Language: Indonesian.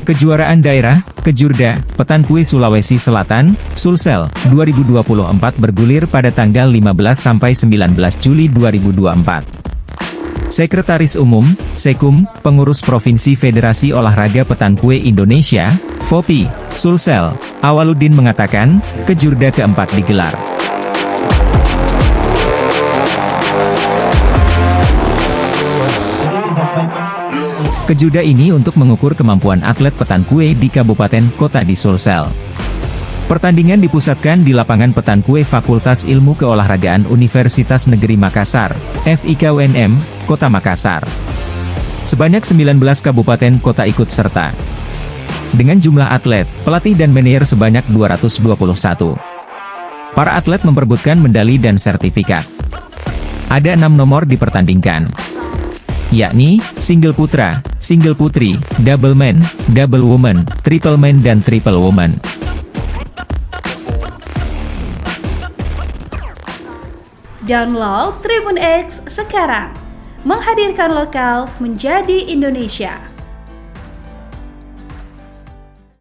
Kejuaraan Daerah, Kejurda, Petankue Sulawesi Selatan, Sulsel, 2024 bergulir pada tanggal 15–19 Juli 2024. Sekretaris Umum, Sekum, Pengurus Provinsi Federasi Olahraga Petankue Indonesia, FOPI, Sulsel, Awaludin mengatakan, Kejurda keempat digelar. Kejurda ini untuk mengukur kemampuan atlet petankue di kabupaten kota di Sulsel. Pertandingan dipusatkan di lapangan Petankue Fakultas Ilmu Keolahragaan Universitas Negeri Makassar, FIKUNM, Kota Makassar. Sebanyak 19 kabupaten kota ikut serta. Dengan jumlah atlet, pelatih dan manajer sebanyak 221. Para atlet memperebutkan medali dan sertifikat. Ada 6 nomor dipertandingkan, yakni single putra, single putri, double man, double woman, triple man dan triple woman. Download Tribun X sekarang, menghadirkan lokal menjadi Indonesia.